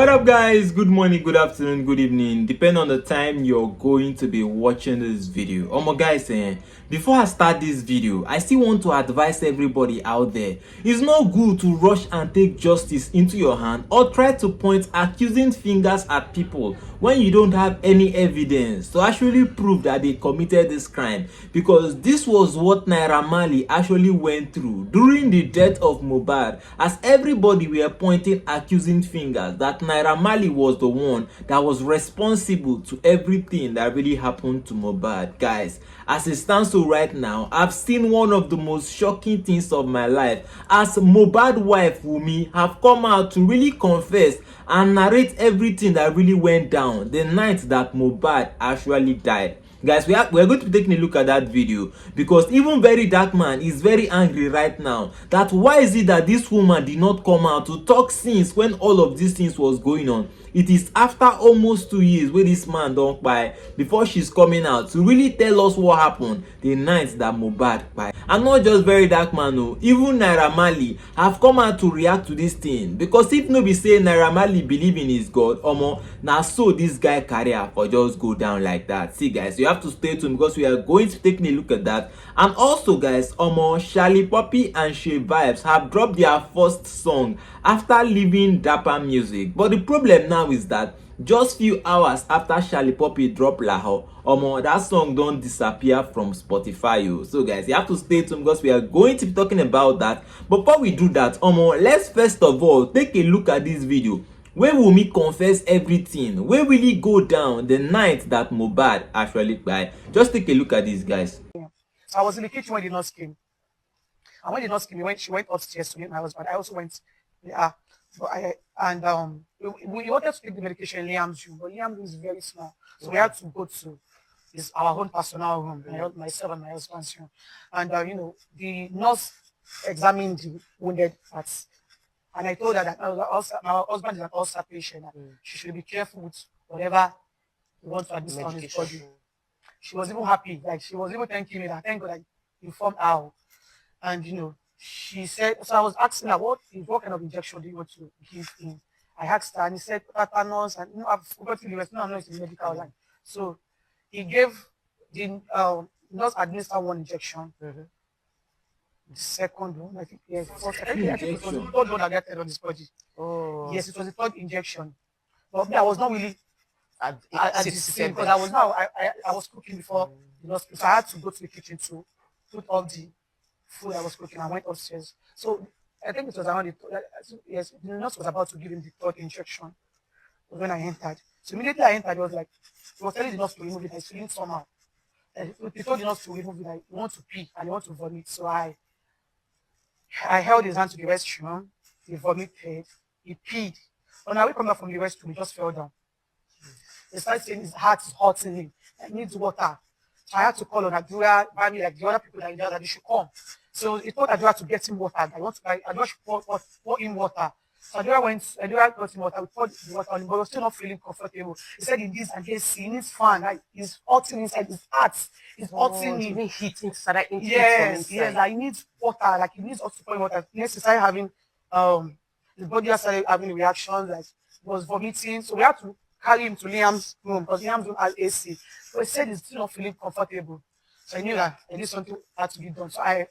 What up guys, good morning, good afternoon, good evening, depending on the time you're going to be watching this video. Guys, before I start this video, I still want to advise everybody out there, it's not good to rush and take justice into your hand or try to point accusing fingers at people when you don't have any evidence to actually prove that they committed this crime, because this was what Naira Marley actually went through during the death of Mohbad, as everybody were pointing accusing fingers that Naira Marley was the one that was responsible to everything that really happened to Mohbad. Guys, as it stands so right now, I've seen one of the most shocking things of my life, as Mohbad wife WUNMI have come out to really confess and narrate everything that really went down the night that Mohbad actually died. Guys, we're going to be taking a look at that video, because even Very Dark Man is very angry right now that why is it that this woman did not come out to talk since when all of these things was going on. It is after almost 2 years where this man don't buy before she's coming out to really tell us what happened the night that Mohbad died. And not just Very Dark Man, no, even Naira Marley have come out to react to this thing, because if no be say Naira Marley believe in his God, now so this guy career for just go down like that. See guys, you have to stay tuned because we are going to take a look at that. And also guys, Shallipopi and Vibes have dropped their first song after leaving Dapper Music, but the problem now is that just few hours after Shallipopi drop Laho, that song don't disappear from Spotify. So guys, you have to stay tuned because we are going to be talking about that. But before we do that, let's first of all take a look at this video where WUNMI confess everything wey really go down the night that Mohbad actually died. Just take a look at this, guys. So I was in the kitchen when the nurse came. And when the nurse came, she went upstairs to meet my husband. I also went, yeah. We wanted to take the medication in Liam's room, but Liam's room is very small. So we had to go to our own personal room, myself and my husband's room. And, the nurse examined the wounded parts. And I told her that my husband is an ulcer patient, and she should be careful with whatever we want to administer on his body. She was even happy, like she was even thanking me that thank God I informed her. And she said, so I was asking her what kind of injection do you want to give him? I asked her and he said tetanus, and I've forgotten the rest. No, I'm not in the medical line. So he gave the nurse administered one injection. The second one, I think, yes, I think it was the third one that got on his body. Oh. Yes, it was the third injection. But me, I was not really at the scene because I was cooking before the hospital. So I had to go to the kitchen to put all the food I was cooking. I went upstairs. So I think it was around the nurse was about to give him the third injection when I entered. So immediately I entered, it was like, he was telling the nurse to remove it. I was feeling somehow. He told the nurse to remove it. I want to pee and I want to vomit. So I held his hand to the restroom. He vomited. He peed. On our way coming back from the restroom, he just fell down. He started saying his heart is hurting him. He needs water. So I had to call on Adura, by me, like the other people that that they should come. So he told Adura to get him water. Adura should pour him water. So Adura got him water. We poured the water on him, but he was still not feeling comfortable. He said he needs an AC, he needs fan. Like he's hurting inside his heart. He's hurting him. Heat inside. Yes, like he needs water. Like he needs us to pour him water. Next, he started having his body started having reactions. Like he was vomiting. So we had to carry him to Liam's room because Liam's room has AC. But he said he's still not feeling comfortable. So I knew that I did something had to be done. So I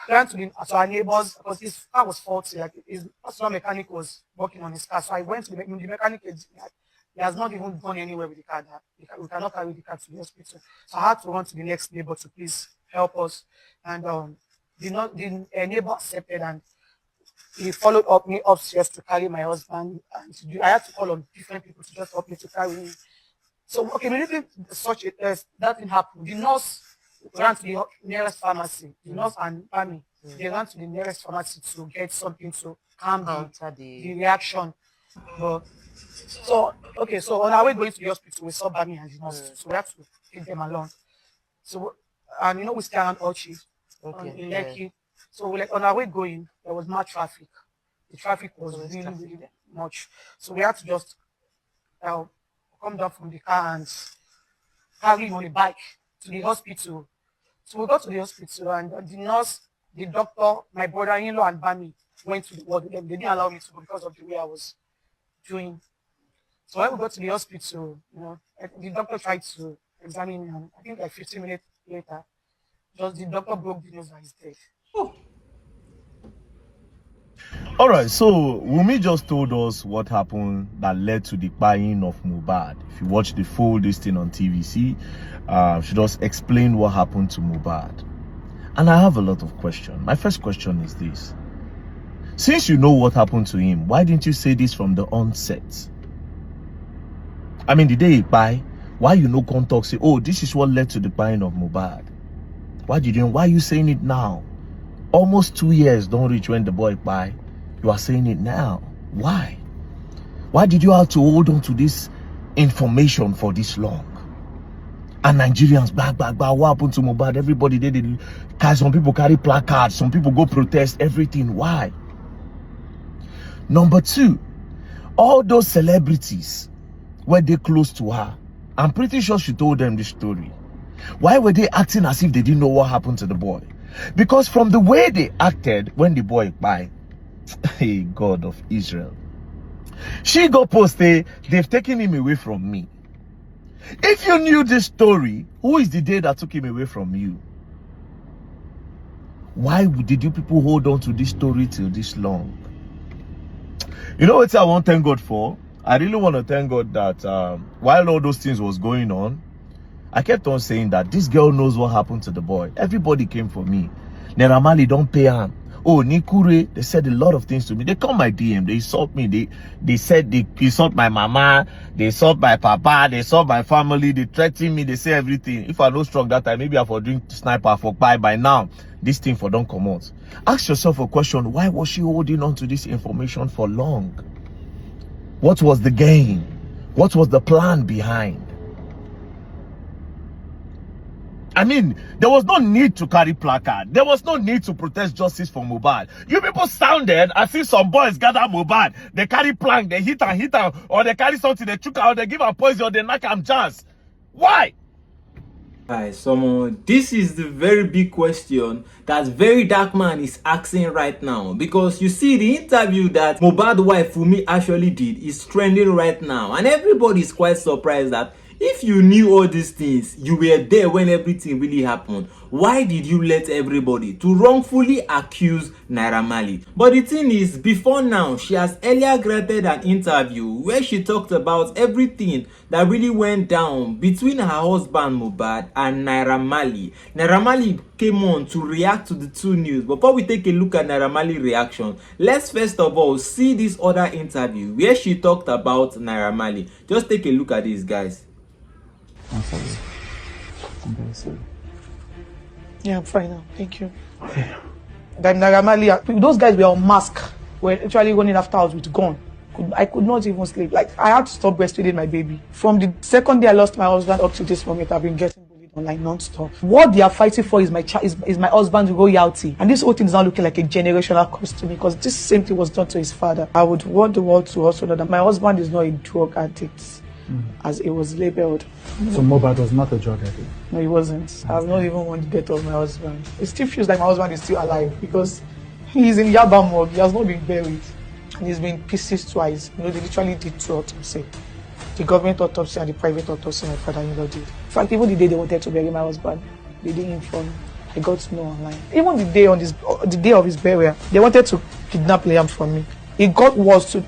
ran to our neighbors because his car was faulty. Like his personal mechanic was working on his car. So I went to the mechanic. He has not even gone anywhere with the car. We cannot carry the car to the hospital. So I had to run to the next neighbor to please help us. And the neighbor accepted, and he followed up me upstairs to carry my husband. And I had to call on different people to just help me to carry him. So, okay, immediately that thing happened. The nurse ran to the nearest pharmacy. The nurse and Bami, they ran to the nearest pharmacy to get something to calm the reaction. But, so on our way going to the hospital, we saw Bami and the nurse. So we had to take them along. So, and we stay around Ochi in Lekki. So on our way going, there was more traffic. The traffic was really much. So we had to just come down from the car and carry him on a bike to the hospital. So we got to the hospital, and the nurse, the doctor, my brother-in-law, and Bami went to the ward with them. They didn't allow me to go because of the way I was doing. So when we got to the hospital, the doctor tried to examine him. I think like 15 minutes later, just the doctor broke the news that he's dead. Oh. All right, so WUNMI just told us what happened that led to the buying of Mohbad. If you watch the full this thing on TVC, she just explained what happened to Mohbad. And I have a lot of questions. My first question is this. Since you know what happened to him, why didn't you say this from the onset? I mean, the day he buy, why you no come talk, say, oh, this is what led to the buying of Mohbad? Why are you saying it now? Almost 2 years don't reach when the boy buy. You are saying it now. Why? Why did you have to hold on to this information for this long? And Nigerians, back, what happened to Mohbad? Everybody did it. Some people carry placards, some people go protest, everything. Why? Number two, all those celebrities, were they close to her? I'm pretty sure she told them this story. Why were they acting as if they didn't know what happened to the boy? Because from the way they acted when the boy died, hey, God of Israel, she go post, they've taken him away from me. If you knew this story, who is the day that took him away from you? Why did you people hold on to this story till this long? You know what I want to thank God for? I really want to thank God that while all those things was going on, I kept on saying that this girl knows what happened to the boy. Everybody came for me. Naira Marley don't pay him. Oh, Nikure, they said a lot of things to me. They call my DM, they insult me. They said they insult my mama, they insult my papa, they insult my family, they threaten me, they say everything. If I no strong that time, maybe I for drink sniper for buy by now. This thing for don't come out. Ask yourself a question, why was she holding on to this information for long? What was the game? What was the plan behind? I mean, there was no need to carry placard. There was no need to protest justice for Mohbad. You people sounded as if some boys gather Mohbad. They carry plank, they hit her, or they carry something, they choke her, or they give her poison, or they knock her chance. Why? Hi, someone, this is the very big question that very dark man is asking right now, because you see the interview that Mohbad wife WUNMI actually did is trending right now, and everybody is quite surprised that if you knew all these things, you were there when everything really happened, why did you let everybody to wrongfully accuse Naira Marley? But the thing is, before now, she has earlier granted an interview where she talked about everything that really went down between her husband Mohbad and Naira Marley. Naira Marley came on to react to the two news. Before we take a look at Naira Marley's reaction, let's first of all see this other interview where she talked about Naira Marley. Just take a look at this, guys. I'm sorry. I'm very sorry. Yeah, I'm fine now. Thank you. That Naira Marley, those guys were on mask. Were actually running after us with gun. I could not even sleep. Like, I had to stop breastfeeding my baby. From the second day I lost my husband up to this moment, I've been getting bullied online non-stop. What they are fighting for is my is my husband's royalty. And this whole thing is now looking like a generational curse to me, because this same thing was done to his father. I would want the world to also know that my husband is not a drug addict. As it was labeled. So Mohbad was not a drug addict? No, he wasn't. I have not even want the death of my husband. It still feels like my husband is still alive, because he's in Yaba morgue. He has not been buried. And he's been pieces twice. They literally did two autopsies. The government autopsy and the private autopsy my father-in-law did. In fact, even the day they wanted to bury my husband, they didn't inform me. I got to know online. Even the day of his burial, they wanted to kidnap Liam from me. It got worse to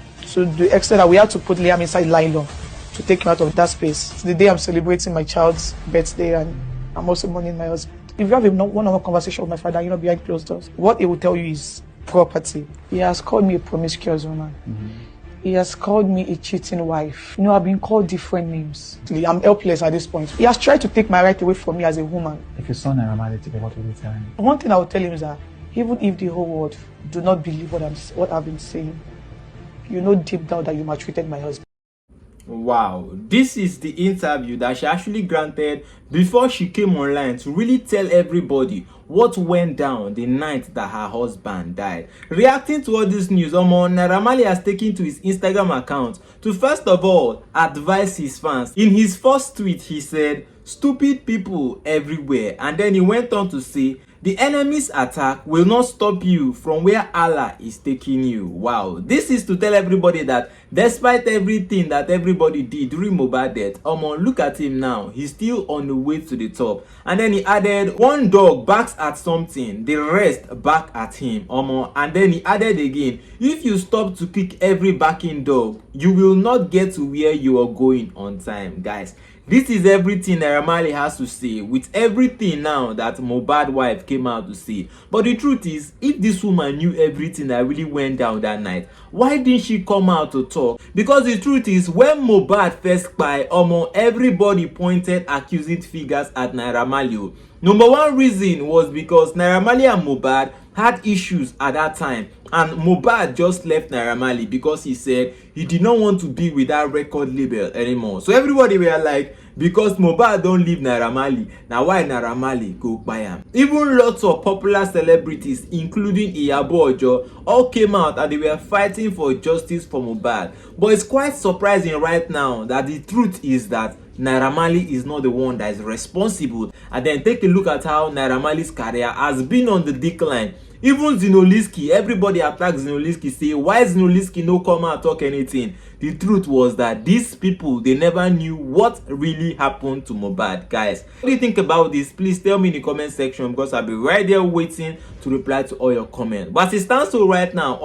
the extent that we had to put Liam inside nylon to take him out of that space. It's the day I'm celebrating my child's birthday, and I'm also mourning my husband. If you have a one-on-one conversation with my father, behind closed doors, what he will tell you is property. He has called me a promiscuous woman. He has called me a cheating wife. I've been called different names. I'm helpless at this point. He has tried to take my right away from me as a woman. If you saw Naira Marley today, what would you tell him? One thing I would tell him is that even if the whole world do not believe what I've been saying, you know deep down that you maltreated my husband. Wow, this is the interview that she actually granted before she came online to really tell everybody what went down the night that her husband died. Reacting to all this news, Naira Marley has taken to his Instagram account to first of all advise his fans. In his first tweet, he said, stupid people everywhere. And then he went on to say, the enemy's attack will not stop you from where Allah is taking you. Wow, this is to tell everybody that despite everything that everybody did during Mohbad death, look at him now, he's still on the way to the top. And then he added, one dog barks at something, the rest bark at him. And then he added again, if you stop to kick every barking dog, you will not get to where you are going on time. Guys, this is everything Naira Marley has to say, with everything now that Mohbad wife came out to say. But the truth is, if this woman knew everything that really went down that night, why didn't she come out to talk? Because the truth is, when Mohbad first by everybody pointed accusing fingers at Naira Marley. Number one reason was because Naira Marley and Mohbad had issues at that time, and Mohbad just left Naira Marley because he said he did not want to be with that record label anymore. So everybody were like, because Mohbad don't leave Naira Marley, now why Naira Marley go buy him? Even lots of popular celebrities, including Iyabo Ojo, all came out and they were fighting for justice for Mohbad. But it's quite surprising right now that the truth is that Naira Marley is not the one that is responsible. And then take a look at how Naira Marley's career has been on the decline. Even Zinoleesky, everybody attacked Zinoleesky, say why Zinoleesky no come out talk anything. The truth was that these people, they never knew what really happened to Mohbad. Guys, what do you think about this? Please tell me in the comment section, because I'll be right there waiting to reply to all your comments. But as it stands to right now,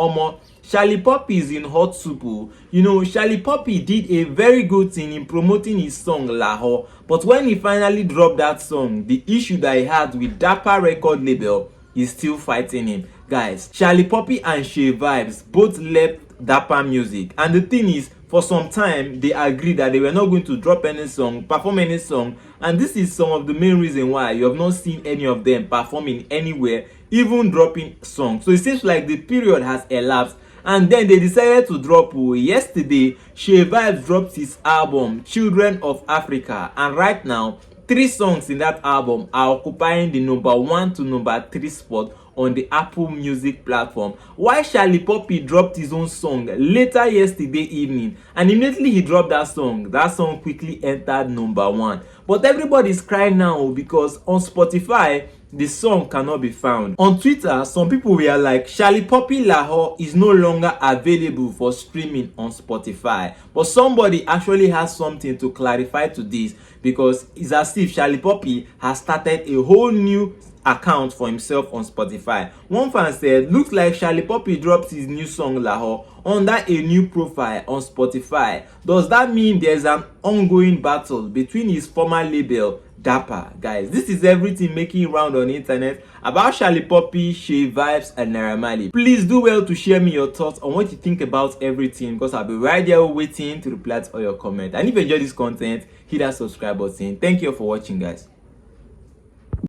Shallipopi is in hot soup. You know, Shallipopi did a very good thing in promoting his song Laho, but when he finally dropped that song, the issue that he had with Dapper record label is still fighting him. Guys, Shallipopi and Shay Vibes both left Dapper Music, and the thing is, for some time they agreed that they were not going to drop any song, perform any song, and this is some of the main reason why you have not seen any of them performing anywhere, even dropping songs. So it seems like the period has elapsed, and then they decided to drop yesterday. Shay Vibes dropped his album Children of Africa, and right now 3 songs in that album are occupying the number 1 to number 3 spot on the Apple Music platform. While Shallipopi dropped his own song later yesterday evening, and immediately he dropped that song quickly entered number 1. But everybody's crying now because on Spotify the song cannot be found. On Twitter, some people were like, Shallipopi Laho is no longer available for streaming on Spotify. But somebody actually has something to clarify to this, because it's as if Shallipopi has started a whole new account for himself on Spotify. One fan said, looks like Shallipopi dropped his new song Laho under a new profile on Spotify. Does that mean there's an ongoing battle between his former label Dapper? Guys, this is everything making round on the internet about Shallipopi, Shay Vibes, and Naira Marley. Please do well to share me your thoughts on what you think about everything, because I'll be right there waiting to reply to all your comments. And if you enjoyed this content, hit that subscribe button. Thank you for watching, guys.